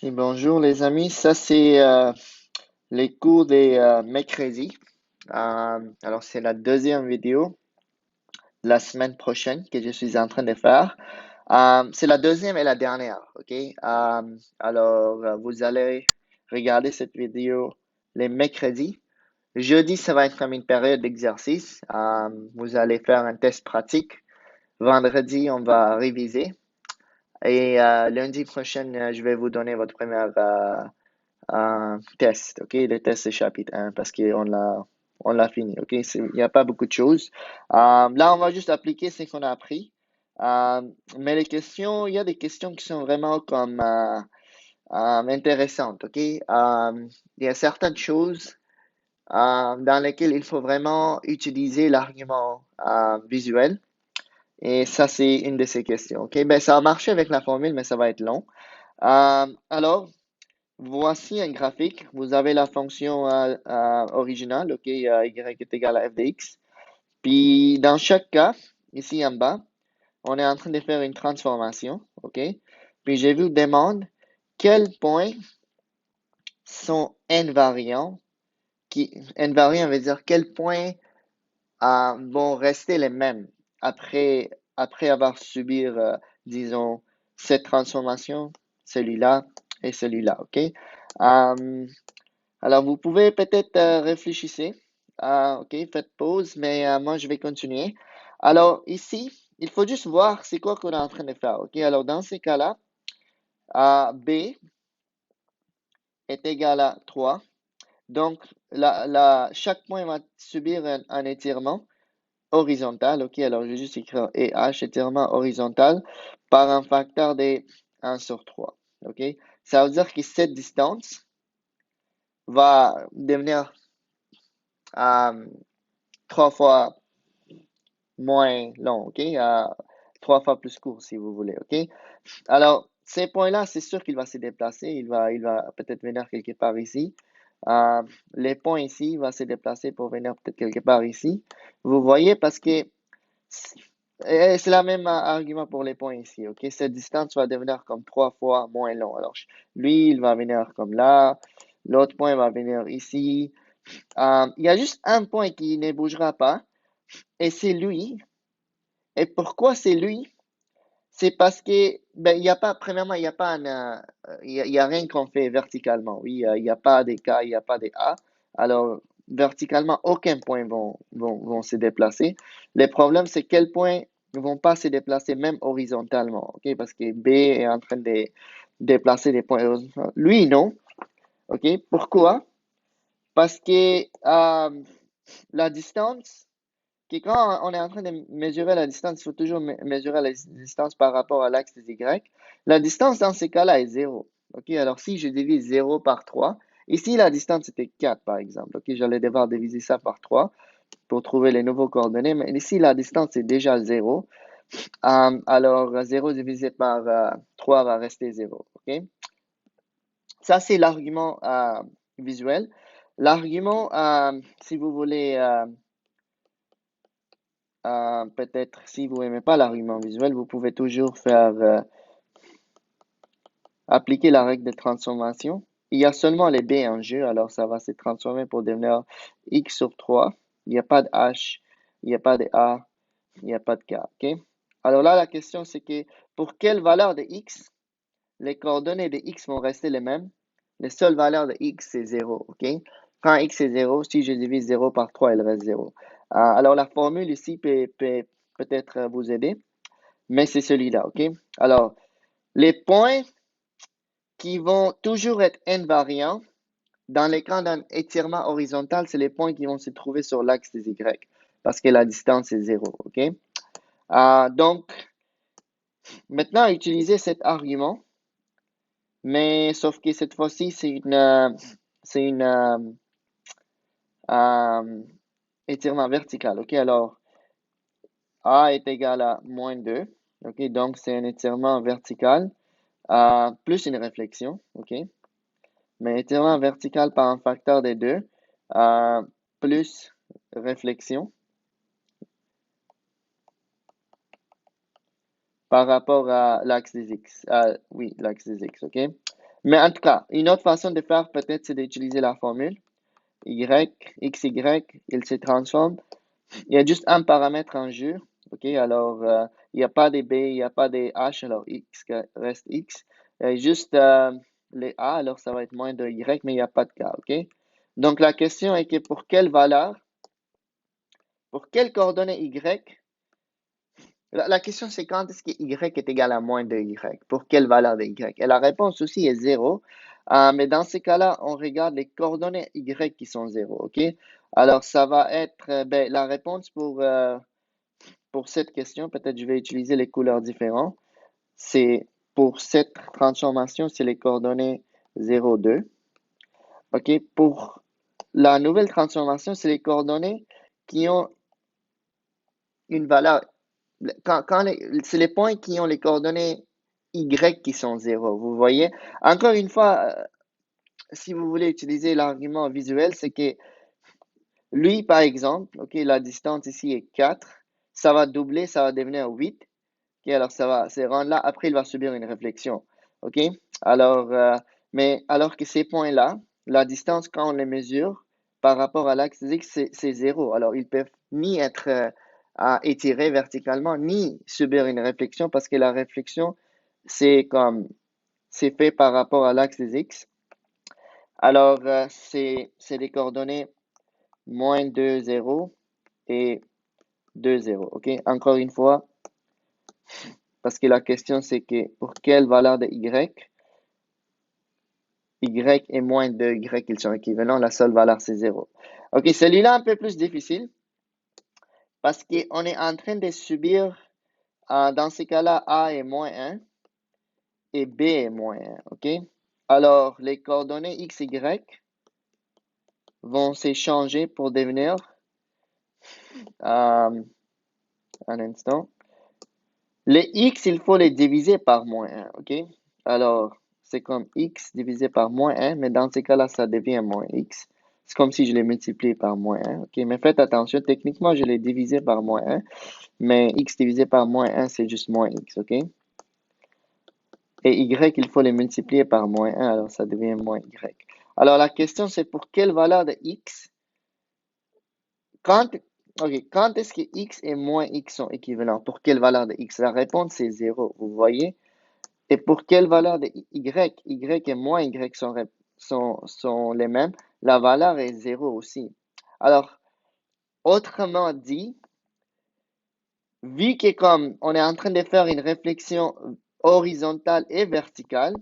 Et bonjour les amis, ça c'est les cours des mercredis. Alors c'est la deuxième vidéo la semaine prochaine que je suis en train de faire. C'est la deuxième et la dernière, ok? Alors vous allez regarder cette vidéo les mercredis. Jeudi, ça va être comme une période d'exercice. Vous allez faire un test pratique. Vendredi, on va réviser. Et lundi prochain, je vais vous donner votre première un test, ok? Le test c'est chapitre 1 parce qu'on l'a fini, ok? Il n'y a pas beaucoup de choses. Là, on va juste appliquer ce qu'on a appris. Mais les questions, il y a des questions qui sont vraiment comme intéressantes, ok? Il y a certaines choses dans lesquelles il faut vraiment utiliser l'argument visuel. Et ça, c'est une de ces questions, ok? Ben, ça a marché avec la formule, mais ça va être long. Alors, voici un graphique. Vous avez la fonction originale, ok, y est égal à f de x. Puis dans chaque cas, ici en bas, on est en train de faire une transformation, ok. Puis je vous demande quels points sont invariants. Invariants veut dire quels points vont rester les mêmes après avoir subi, disons, cette transformation, celui-là et celui-là, ok. Euh, Alors, vous pouvez peut-être réfléchir. OK, faites pause, mais moi, je vais continuer. Alors, ici, il faut juste voir c'est quoi qu'on est en train de faire. OK, alors dans ces cas-là, B est égal à 3. Donc, chaque point va subir un étirement horizontal. OK, alors je vais juste écrire EH, étirement horizontal, par un facteur de 1 sur 3. OK, ça veut dire que cette distance va devenir euh, 3 fois moins long, OK? 3 fois plus court, si vous voulez, OK? Alors, ces points-là, c'est sûr qu'il va se déplacer. Il va peut-être venir quelque part ici. Euh, les points ici, il va se déplacer pour venir peut-être quelque part ici. Vous voyez, parce que c'est la même argument pour les points ici, OK? Cette distance va devenir comme 3 fois moins long. Alors, lui, il va venir comme là. L'autre point va venir ici. Il y a juste un point qui ne bougera pas, et c'est lui. Et pourquoi c'est lui? C'est parce que, ben, il y a pas, premièrement, il n'y a pas il y a rien qu'on fait verticalement. Oui, il n'y a pas des K, il n'y a pas des A. Alors, verticalement, aucun point vont se déplacer. Le problème, c'est quels points ne vont pas se déplacer même horizontalement. OK? Parce que B est en train de déplacer des points horizontaux. Lui, non. OK? Pourquoi? Parce que la distance, quand on est en train de mesurer la distance, il faut toujours mesurer la distance par rapport à l'axe des Y. La distance dans ces cas-là est 0. OK, alors si je divise 0 par 3, ici la distance était 4 par exemple. OK, j'allais devoir diviser ça par 3 pour trouver les nouveaux coordonnées, mais ici la distance est déjà 0. Alors 0 divisé par 3 va rester 0. OK, ça c'est l'argument visuel. L'argument, si vous voulez peut-être si vous n'aimez pas l'argument visuel, vous pouvez toujours faire appliquer la règle de transformation. Il y a seulement les b en jeu, alors ça va se transformer pour devenir x sur 3. Il n'y a pas de h, il n'y a pas de a, il n'y a pas de k. Ok. Alors là, la question c'est que pour quelle valeur de x, les coordonnées de x vont rester les mêmes. Les seules valeurs de x, c'est 0. Ok. Quand x est 0, si je divise 0 par 3, il reste 0. Alors la formule ici peut peut-être vous aider, mais c'est celui-là. Ok. Alors, les points qui vont toujours être invariants dans les cas d'un étirement horizontal, c'est les points qui vont se trouver sur l'axe des y, parce que la distance est 0. Ok. Donc, maintenant, utilisez cet argument, mais sauf que cette fois-ci, c'est une euh, étirement vertical. OK, alors A est égal à moins 2. OK, donc c'est un étirement vertical plus une réflexion. OK, mais étirement vertical par un facteur des deux plus réflexion par rapport à l'axe des x. Oui, l'axe des x. OK, Mais en tout cas, une autre façon de faire peut-être, c'est d'utiliser la formule y, x, y, il se transforme. Il y a juste un paramètre en jeu. OK, alors il n'y a pas des B, il n'y a pas des H, alors x reste x. Il y a juste les A, alors ça va être moins de Y, mais il n'y a pas de K. OK? Donc la question est que pour quelle valeur, pour quelle coordonnée Y, la question c'est quand est-ce que Y est égal à moins de Y? Pour quelle valeur de Y? Et la réponse aussi est 0. Mais dans ces cas-là, on regarde les coordonnées Y qui sont 0. OK? Alors ça va être ben, la réponse pour cette question, peut-être je vais utiliser les couleurs différentes. C'est pour cette transformation, c'est les coordonnées 0, 2. OK? Pour la nouvelle transformation, c'est les coordonnées qui ont une valeur. C'est les points qui ont les coordonnées Y qui sont 0. Vous voyez? Encore une fois, si vous voulez utiliser l'argument visuel, c'est que lui, par exemple, OK, la distance ici est 4. Ça va doubler, ça va devenir 8. OK, alors ça va se rendre là. Après, il va subir une réflexion. OK? Alors, mais alors que ces points-là, la distance, quand on les mesure par rapport à l'axe X, c'est 0. Alors, ils peuvent ni être étirés verticalement, ni subir une réflexion parce que la réflexion, c'est fait par rapport à l'axe X. Alors, c'est des coordonnées moins 2, 0 et 2, 0. OK? Encore une fois, parce que la question, c'est que pour quelle valeur de Y, Y et moins de Y, ils sont équivalents. La seule valeur, c'est 0. OK, celui-là, un peu plus difficile parce qu'on est en train de subir, dans ces cas-là, A est moins 1 et B est moins 1. OK? Alors, les coordonnées X, Y vont s'échanger pour devenir, un instant, les X, il faut les diviser par moins 1. OK? Alors, c'est comme X divisé par moins 1, mais dans ces cas-là, ça devient moins X. C'est comme si je les multipliais par moins 1. OK? Mais faites attention, techniquement, je les divisé par moins 1, mais X divisé par moins 1, c'est juste moins X. OK? Et Y, il faut les multiplier par moins 1, alors ça devient moins Y. Alors, la question, c'est pour quelle valeur de X, quand, quand est-ce que X et moins X sont équivalents? Pour quelle valeur de X? La réponse, c'est 0. Vous voyez? Et pour quelle valeur de Y? Y et moins Y sont les mêmes. La valeur est 0 aussi. Alors, autrement dit, vu que comme on est en train de faire une réflexion horizontale et verticale,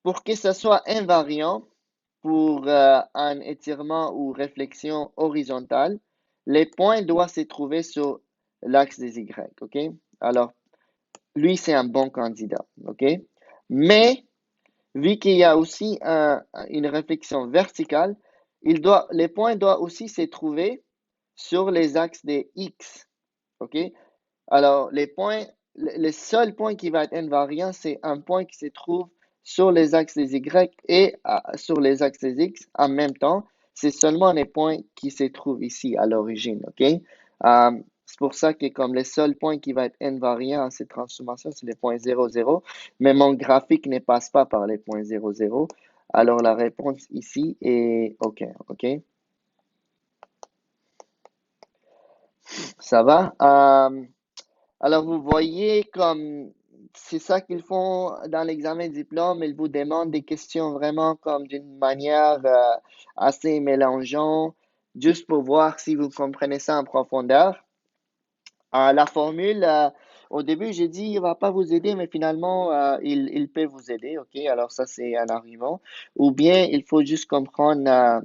pour que ce soit invariant pour un étirement ou réflexion horizontale, les points doivent se trouver sur l'axe des Y. OK? Alors, lui, c'est un bon candidat. OK? Mais vu qu'il y a aussi une réflexion verticale, les points doivent aussi se trouver sur les axes des X. OK? Alors, le seul point qui va être invariant, c'est un point qui se trouve sur les axes des Y et sur les axes des X en même temps. C'est seulement les points qui se trouvent ici à l'origine. OK? C'est pour ça que comme le seul point qui va être invariant à cette transformation, c'est les points 0, 0. Mais mon graphique ne passe pas par les points 0, 0. Alors, la réponse ici est OK. OK? Ça va? Alors, vous voyez comme c'est ça qu'ils font dans l'examen diplôme. Ils vous demandent des questions vraiment comme d'une manière assez mélangeante, juste pour voir si vous comprenez ça en profondeur. La formule, au début, j'ai dit, il va pas vous aider, mais finalement, il peut vous aider. OK? Alors, ça, c'est un argument. Ou bien, il faut juste comprendre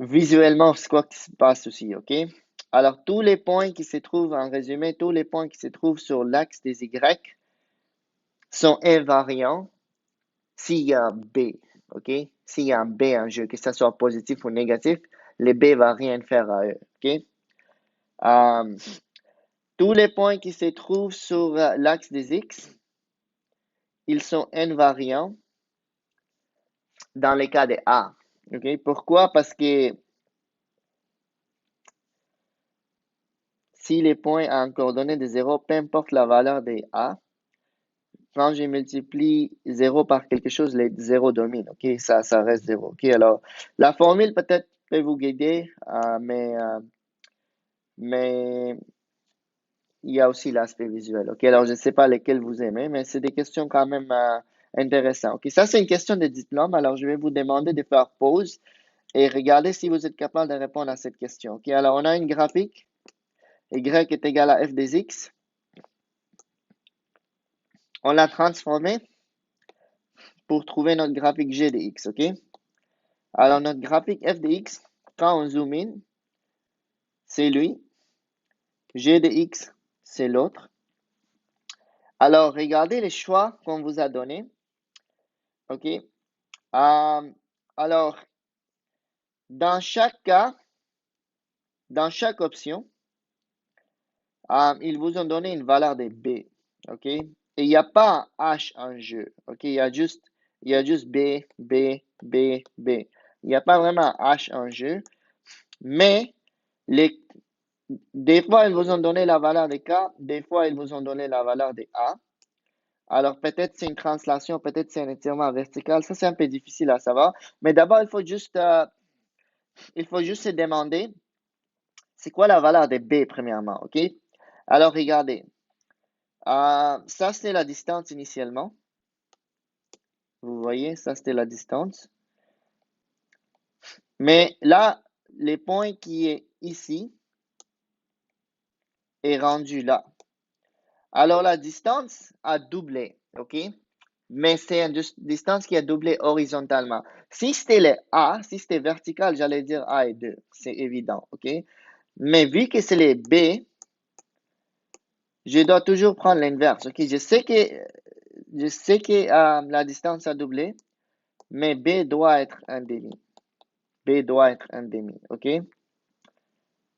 visuellement c'est quoi qui se passe aussi. OK? Alors, tous les points qui se trouvent, en résumé, tous les points qui se trouvent sur l'axe des Y sont invariants s'il y a un B. OK? S'il y a un B en jeu, que ce soit positif ou négatif, le B va rien faire à eux. OK? Euh, tous les points qui se trouvent sur l'axe des X, ils sont invariants dans les cas de A. OK? Pourquoi? Parce que si les points en coordonnées de 0, peu importe la valeur des A, quand je multiplie 0 par quelque chose, les 0 dominent, ok? Ça reste 0, ok? Alors, la formule peut-être peut vous guider, mais il y a aussi l'aspect visuel, ok? Alors, je ne sais pas lesquels vous aimez, mais c'est des questions quand même intéressantes, ok? Ça, c'est une question de diplôme, alors je vais vous demander de faire pause et regarder si vous êtes capable de répondre à cette question, ok? Alors, on a une graphique, y est égal à f des x. On l'a transformé pour trouver notre graphique g de x, ok? Alors, notre graphique f de x, quand on zoom in, c'est lui. G de x, c'est l'autre. Alors, regardez les choix qu'on vous a donnés, ok? Alors, dans chaque cas, dans chaque option, ils vous ont donné une valeur de b, ok? Et il n'y a pas un h en jeu, ok? Il y a juste b, b, b, b. Il n'y a pas vraiment un h en jeu, mais des fois, ils vous ont donné la valeur de k, des fois, ils vous ont donné la valeur de a. Alors, peut-être c'est une translation, peut-être c'est un étirement vertical. Ça, c'est un peu difficile à savoir. Mais d'abord, il faut juste se demander, c'est quoi la valeur de b, premièrement, ok? Alors, regardez. Ça, c'était la distance initialement. Vous voyez, ça, c'était la distance. Mais là, les points qui est ici est rendu là. Alors, la distance a doublé, ok? Mais c'est une distance qui a doublé horizontalement. Si c'était le A, si c'était vertical, j'allais dire A et 2. C'est évident, ok? Mais vu que c'est les B, je dois toujours prendre l'inverse, ok? Je sais que la distance a doublé, mais B doit être un demi. B doit être un demi, ok?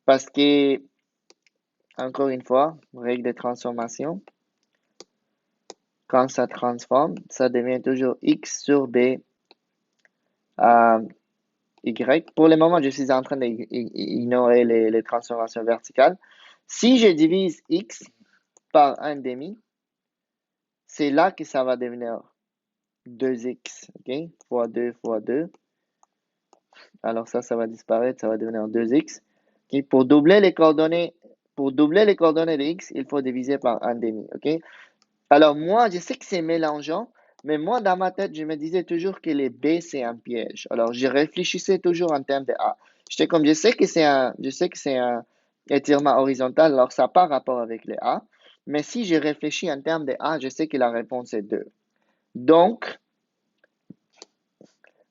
Parce que, encore une fois, règle de transformation, quand ça transforme, ça devient toujours X sur B Y. Pour le moment, je suis en train d'ignorer les transformations verticales. Si je divise X par 1 demi, c'est là que ça va devenir 2x, ok? Fois 2 fois 2. Alors ça va disparaître, ça va devenir 2x. Okay? Pour doubler les coordonnées de x, il faut diviser par 1 demi, ok? Alors moi, je sais que c'est mélangeant, mais moi, dans ma tête, je me disais toujours que les B, c'est un piège. Alors, je réfléchissais toujours en termes de A. J'étais comme, je sais que c'est un étirement horizontal, alors ça n'a pas rapport avec les A. Mais si je réfléchis en termes de A, je sais que la réponse est 2. Donc,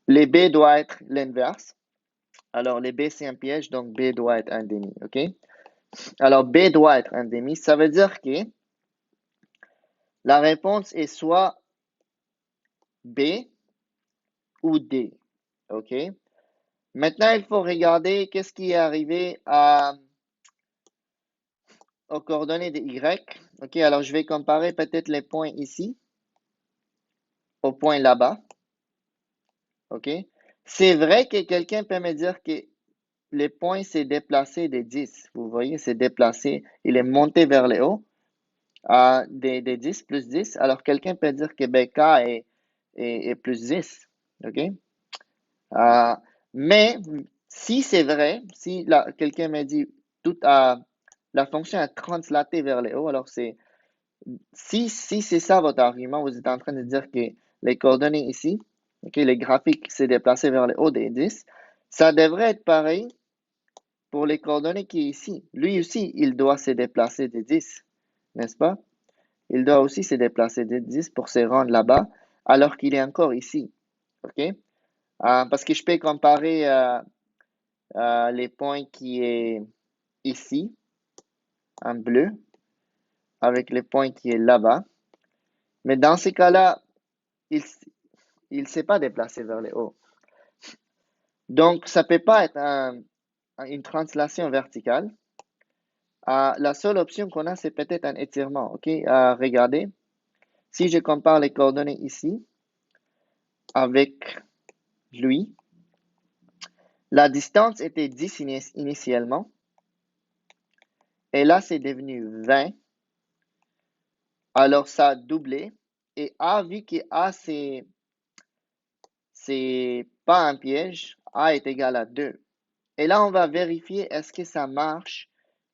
les B doit être l'inverse. Alors, les B, c'est un piège, donc B doit être un demi, ok? Alors, B doit être un demi, ça veut dire que la réponse est soit B ou D, ok? Maintenant, il faut regarder qu'est-ce qui est arrivé aux coordonnées de Y. Ok, alors je vais comparer peut-être les points ici aux points là-bas. Ok, c'est vrai que quelqu'un peut me dire que les points s'est déplacé de 10. Vous voyez, c'est déplacé. Il est monté vers le haut à des 10 plus 10. Alors quelqu'un peut dire que BK est plus 10. Ok, Euh, mais si c'est vrai, si quelqu'un me dit tout la fonction est translatée vers le haut, alors si c'est ça votre argument, vous êtes en train de dire que les coordonnées ici, ok, les graphiques s'est déplacé vers le haut des 10, ça devrait être pareil pour les coordonnées qui est ici. Lui aussi, il doit se déplacer des 10, n'est-ce pas? Il doit aussi se déplacer des 10 pour se rendre là-bas, alors qu'il est encore ici, ok? Parce que je peux comparer les points qui est ici, en bleu, avec les points qui est là-bas. Mais dans ces cas-là, il ne s'est pas déplacé vers le haut. Donc, ça ne peut pas être une translation verticale. La seule option qu'on a, c'est peut-être un étirement. Ok, regardez. Si je compare les coordonnées ici avec lui, la distance était 10 initialement. Et là, c'est devenu 20. Alors, ça a doublé. Et A, vu que A, c'est pas un piège, A est égal à 2. Et là, on va vérifier est-ce que ça marche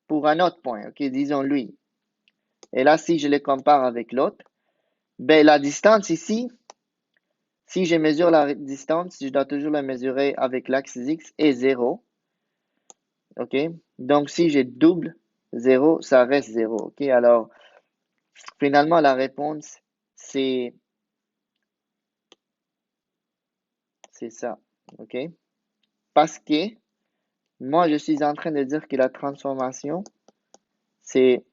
pour un autre point. OK, disons lui. Et là, si je le compare avec l'autre, ben, la distance ici, si je mesure la distance, je dois toujours la mesurer avec l'axe X et 0. OK? Donc, si j'ai double 0, ça reste 0. OK? Alors, finalement, la réponse, c'est ça. OK? Parce que moi, je suis en train de dire que la transformation, c'est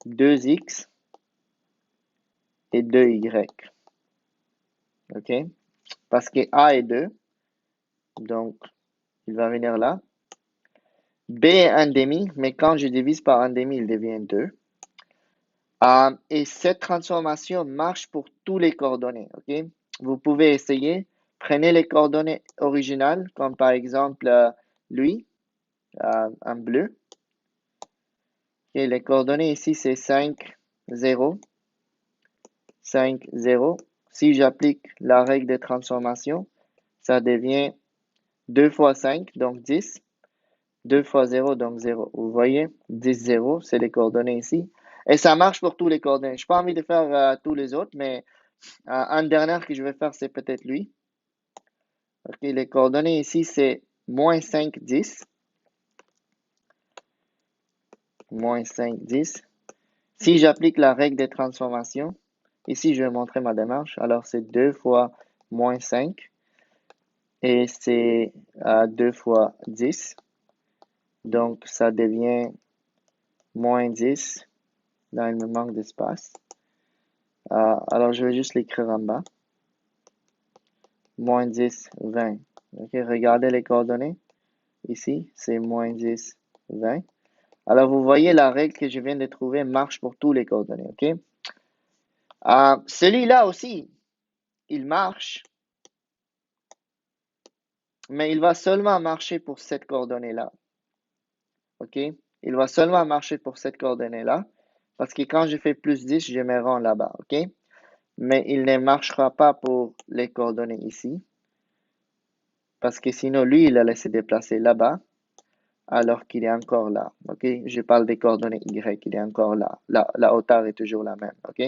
2x et 2y. OK? Parce que a est 2, donc il va venir là. B est 1 demi, mais quand je divise par 1 demi, il devient 2. Et cette transformation marche pour tous les coordonnées. OK? Vous pouvez essayer. Prenez les coordonnées originales, comme par exemple lui, en bleu. Et les coordonnées ici, c'est 5, 0, 5, 0. Si j'applique la règle de transformation, ça devient 2 fois 5, donc 10. 2 fois 0, donc 0. Vous voyez, 10, 0, c'est les coordonnées ici. Et ça marche pour tous les coordonnées. Je n'ai pas envie de faire tous les autres, mais un dernier que je vais faire, c'est peut-être lui. Ok, les coordonnées ici, c'est moins 5, 10. Moins 5, 10. Si j'applique la règle des transformations, ici, je vais montrer ma démarche. Alors, c'est 2 fois moins 5. Et c'est 2 fois 10. Donc, ça devient moins 10. Là, il me manque d'espace. Alors, je vais juste l'écrire en bas. Moins 10, 20. OK, regardez les coordonnées. Ici, c'est moins 10, 20. Alors, vous voyez, la règle que je viens de trouver marche pour tous les coordonnées. OK? Celui-là aussi, il marche, mais il va seulement marcher pour cette coordonnée-là. OK? Il va seulement marcher pour cette coordonnée-là, parce que quand je fais plus 10, je me rends là-bas. OK? Mais il ne marchera pas pour les coordonnées ici, parce que sinon, lui, il allait se déplacer là-bas, alors qu'il est encore là. OK? Je parle des coordonnées Y, il est encore là. La hauteur est toujours la même. OK?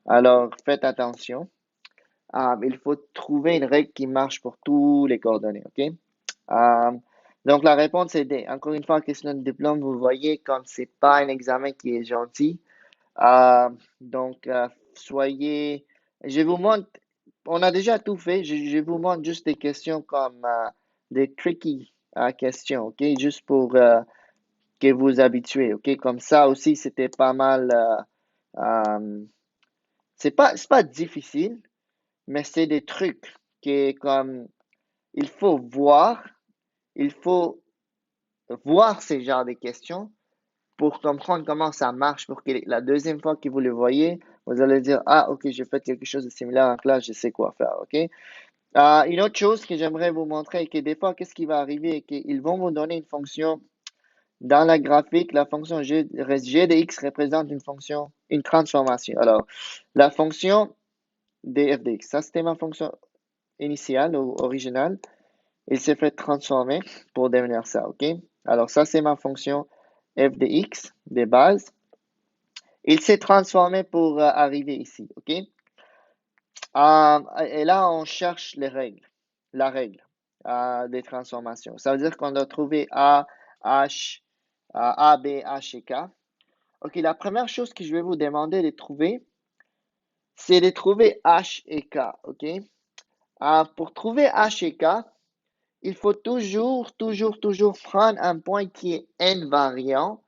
Alors, faites attention. Il faut trouver une règle qui marche pour tous les coordonnées. OK? Donc, la réponse est D. Encore une fois, question de diplôme, vous voyez comme c'est pas un examen qui est gentil. Donc, soyez. Je vous montre. On a déjà tout fait. Je vous montre juste des questions comme des tricky questions. OK? Juste pour que vous habituez. OK? Comme ça aussi, c'était pas mal. C'est pas difficile, mais c'est des trucs que comme il faut voir. Il faut voir ces genres de questions pour comprendre comment ça marche, pour que la deuxième fois que vous le voyez, vous allez dire, ah, ok, j'ai fait quelque chose de similaire en classe, je sais quoi faire, ok? Une autre chose que j'aimerais vous montrer est que des fois, qu'est-ce qui va arriver, est qu'ils vont vous donner une fonction dans la graphique, la fonction g de x représente une fonction, une transformation. Alors, la fonction df de x, ça c'était ma fonction initiale ou originale. Il s'est fait transformer pour devenir ça, ok? Alors, ça, c'est ma fonction f de x de base. Il s'est transformé pour arriver ici, ok? Et là, on cherche les règles, la règle des transformations. Ça veut dire qu'on doit trouver A, H, A, B, H et K. Ok, la première chose que je vais vous demander de trouver, c'est de trouver H et K, ok? Pour trouver H et K, il faut toujours prendre un point qui est invariant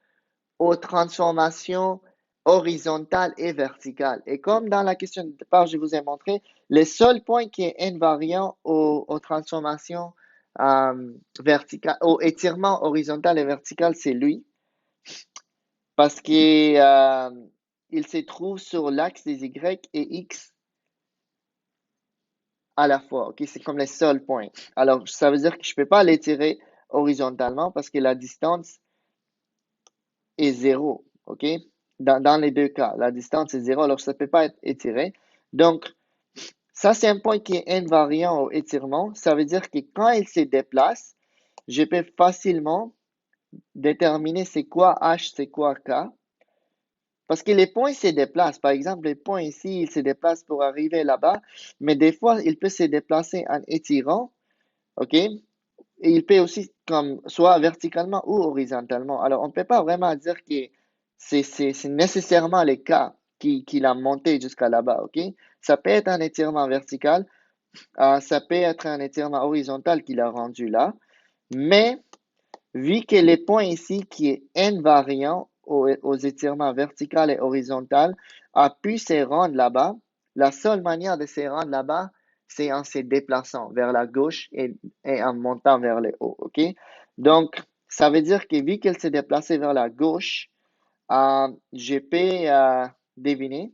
aux transformations horizontales et verticales. Et comme dans la question de départ, je vous ai montré, le seul point qui est invariant aux transformations verticales, aux étirements horizontal et vertical, c'est lui, parce qu'il il se trouve sur l'axe des Y et X à la fois. Ok, c'est comme les seuls points. Alors, ça veut dire que je ne peux pas l'étirer horizontalement parce que la distance est 0. Ok? dans les deux cas. La distance est 0, alors ça ne peut pas être étiré. Donc, ça, c'est un point qui est invariant au étirement. Ça veut dire que quand il se déplace, je peux facilement déterminer c'est quoi H, c'est quoi K. Parce que les points se déplacent. Par exemple, les points ici, ils se déplacent pour arriver là-bas, mais des fois, il peut se déplacer en étirant, OK? Et il peut aussi, comme, soit verticalement ou horizontalement. Alors, on ne peut pas vraiment dire que c'est nécessairement le cas qu'il a monté jusqu'à là-bas, OK? Ça peut être un étirement vertical, ça peut être un étirement horizontal qu'il a rendu là, mais vu que les points ici qui est invariant aux étirements vertical et horizontal a pu se rendre là-bas, la seule manière de se rendre là-bas, c'est en se déplaçant vers la gauche et en montant vers le haut, OK? Donc, ça veut dire que vu qu'elle s'est déplacée vers la gauche, je peux deviner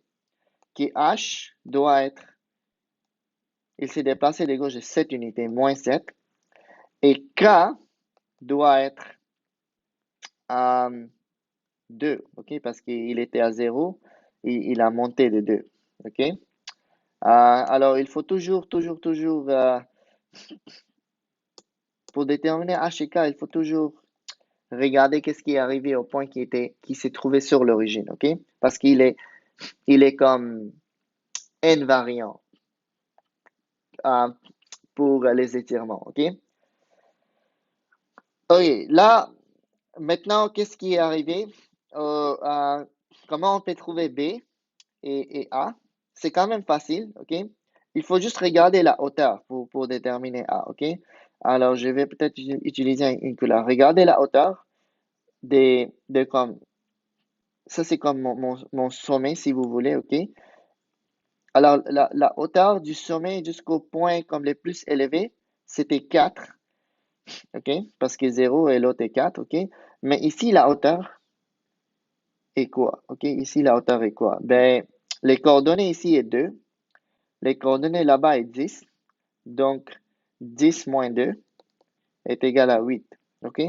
que H doit être, il s'est déplacé de gauche de 7 unités, moins 7, et K doit être euh, 2, OK? Parce qu'il était à 0 et il a monté de 2, OK? Alors, il faut toujours, pour déterminer H et K, il faut toujours regarder qu'est-ce qui est arrivé au point qui s'est trouvé sur l'origine, OK? Parce il est comme invariant euh, pour les étirements, OK? OK, là, maintenant, qu'est-ce qui est arrivé? Comment on peut trouver B et A? C'est quand même facile, OK? Il faut juste regarder la hauteur pour déterminer A, OK? Alors, je vais peut-être utiliser une couleur. Regardez la hauteur de comme, ça c'est comme mon sommet, si vous voulez, OK? Alors, la hauteur du sommet jusqu'au point comme le plus élevé, c'était 4, OK? Parce que 0 et l'autre est 4, OK? Mais ici, la hauteur est quoi? OK? Ici, la hauteur est quoi? Ben, les coordonnées ici est 2. Les coordonnées là-bas est 10. Donc, 10 moins 2 est égal à 8. OK?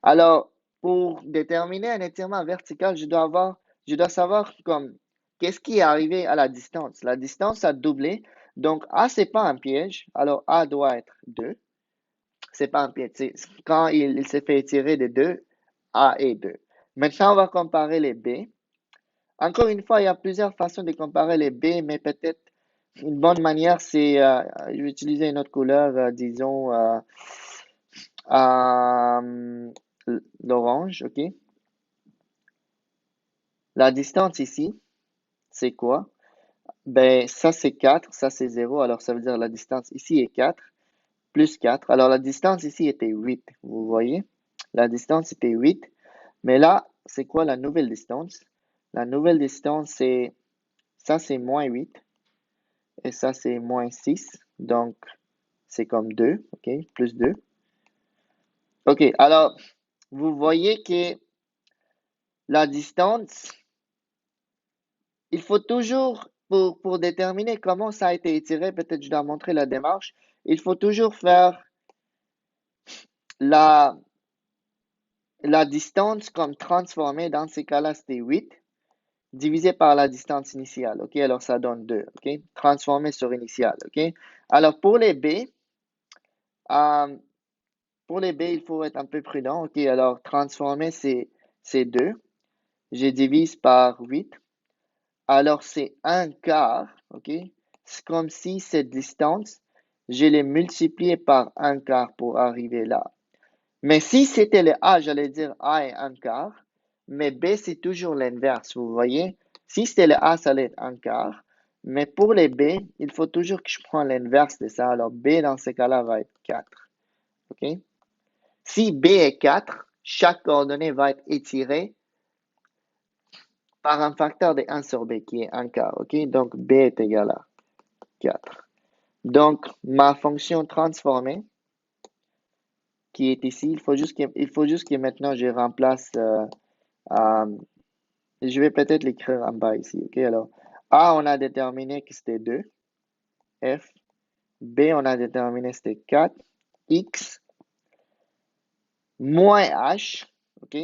Alors, pour déterminer un étirement vertical, je dois savoir comme, qu'est-ce qui est arrivé à la distance. La distance a doublé. Donc, A, c'est pas un piège. Alors, A doit être 2. C'est pas un piège. Quand il s'est fait étirer de 2, A est 2. Maintenant, on va comparer les B. Encore une fois, il y a plusieurs façons de comparer les B, mais peut-être une bonne manière, c'est, je vais utiliser une autre couleur, disons, euh, l'orange, OK? La distance ici, c'est quoi? Ben, ça c'est 4, ça c'est 0, alors ça veut dire la distance ici est 4, plus 4. Alors la distance ici était 8, vous voyez? La distance était 8, mais là, c'est quoi la nouvelle distance? La nouvelle distance, ça c'est moins 8, et ça c'est moins 6, donc c'est comme 2, OK? Plus 2. OK, alors, vous voyez que la distance, il faut toujours, pour déterminer comment ça a été étiré, peut-être je dois montrer la démarche, il faut toujours faire la, la distance comme transformée, dans ces cas-là, c'était 8, divisé par la distance initiale, ok? Alors ça donne 2, ok? Transformé sur initiale, ok? Alors euh, pour les B, il faut être un peu prudent, ok? Alors transformer, c'est 2, je divise par 8, alors c'est un quart, ok? C'est comme si cette distance, je l'ai multipliée par un quart pour arriver là. Mais si c'était le A, j'allais dire A est un quart, mais B, c'est toujours l'inverse, vous voyez? Si c'était le A, ça allait être un quart, mais pour les B, il faut toujours que je prenne l'inverse de ça. Alors B, dans ce cas-là, va être 4, ok? Si B est 4, chaque coordonnée va être étirée par un facteur de 1 sur B, qui est un quart, ok? Donc B est égal à 4. Donc, ma fonction transformée, qui est ici, il faut juste que maintenant je remplace, je vais peut-être l'écrire en bas ici, ok? Alors, A, on a déterminé que c'était 2, F. B, on a déterminé que c'était 4, X, moins H, ok?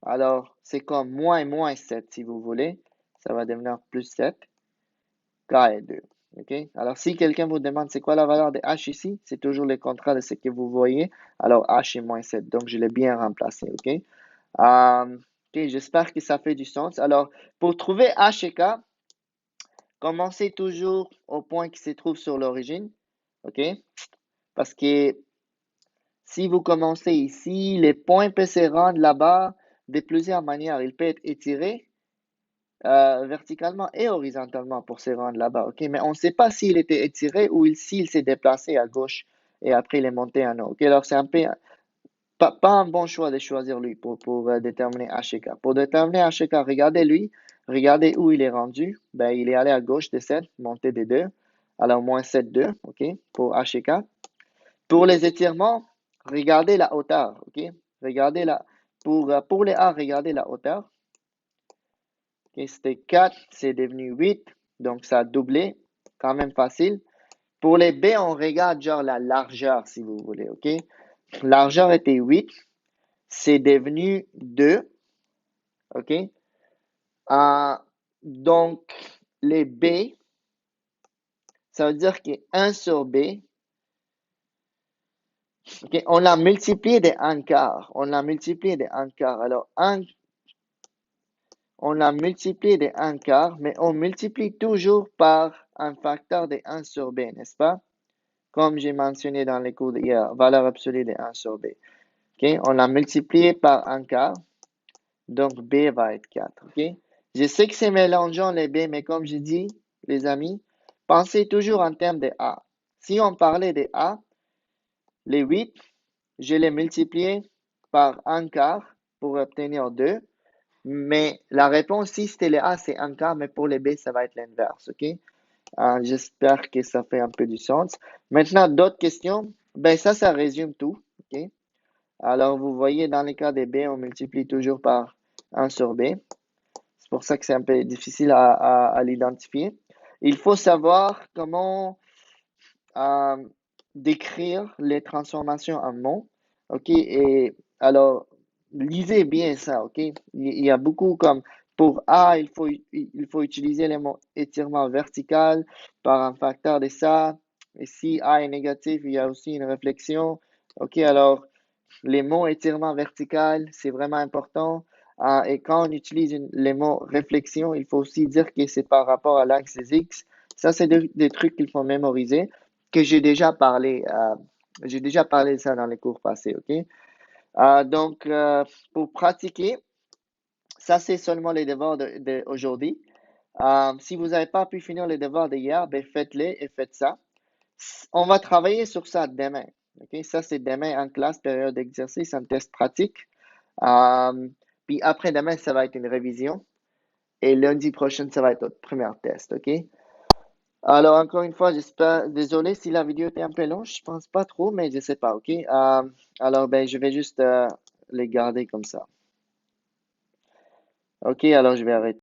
Alors, c'est comme moins 7 si vous voulez. Ça va devenir plus 7. K est 2. OK? Alors, si quelqu'un vous demande c'est quoi la valeur de H ici, c'est toujours le contraire de ce que vous voyez. Alors, H est moins 7. Donc, je l'ai bien remplacé. OK? OK, j'espère que ça fait du sens. Alors, pour trouver H et K, commencez toujours au point qui se trouve sur l'origine. OK? Parce que si vous commencez ici, les points peuvent se rendre là-bas de plusieurs manières. Il peut être étiré verticalement et horizontalement pour se rendre là-bas. OK? Mais on ne sait pas s'il était étiré ou s'il s'est déplacé à gauche et après il est monté en haut. OK? Alors, c'est un peu pas un bon choix de choisir lui pour déterminer HK. Pour déterminer HK, regardez lui, regardez où il est rendu. Ben, il est allé à gauche de 7, monté de 2. Alors, moins 7, 2, OK, pour HK. Pour les étirements, regardez la hauteur, OK? Regardez pour les A, regardez la hauteur. OK, c'était 4, c'est devenu 8, donc ça a doublé, quand même facile. Pour les B, on regarde genre la largeur, si vous voulez, OK? Largeur était 8, c'est devenu 2, OK? Euh, donc, les B, ça veut dire que 1 sur B, OK, on l'a multiplié de 1 quart. On l'a multiplié de 1 quart. Alors, on l'a multiplié de 1 quart, mais on multiplie toujours par un facteur de 1 sur B, n'est-ce pas? Comme j'ai mentionné dans les cours d'hier, valeur absolue de 1 sur B. OK, on l'a multiplié par 1 quart. Donc, B va être 4. OK? Je sais que c'est mélangeant les B, mais comme je dis, les amis, pensez toujours en termes de A. Si on parlait de A, les 8, je les multiplié par 1 quart pour obtenir 2. Mais la réponse, si c'était les A, c'est 1 quart, mais pour les B, ça va être l'inverse. OK? J'espère que ça fait un peu du sens. Maintenant, d'autres questions? Ben, ça résume tout. OK? Alors, vous voyez, dans les cas des B, on multiplie toujours par 1 sur B. C'est pour ça que c'est un peu difficile à l'identifier. Il faut savoir comment euh, décrire les transformations en mots. OK? Et alors, lisez bien ça. OK? Il y a beaucoup comme pour A, il faut utiliser les mots étirement vertical par un facteur de ça. Et si A est négatif, il y a aussi une réflexion. OK? Alors, les mots étirement vertical, c'est vraiment important. Et quand on utilise les mots réflexion, il faut aussi dire que c'est par rapport à l'axe X. Ça, c'est des trucs qu'il faut mémoriser, que j'ai déjà parlé de ça dans les cours passés, OK? Donc, pour pratiquer, ça, c'est seulement les devoirs d'aujourd'hui. Si vous n'avez pas pu finir les devoirs d'hier, ben faites-les et faites ça. On va travailler sur ça demain. OK? Ça, c'est demain en classe, période d'exercice, un test pratique. Puis après-demain, ça va être une révision. Et lundi prochain, ça va être notre premier test. OK? Alors, encore une fois, j'espère, désolé si la vidéo était un peu longue, je pense pas trop, mais je sais pas. OK? Alors, ben, je vais juste les garder comme ça. OK? Alors, je vais arrêter.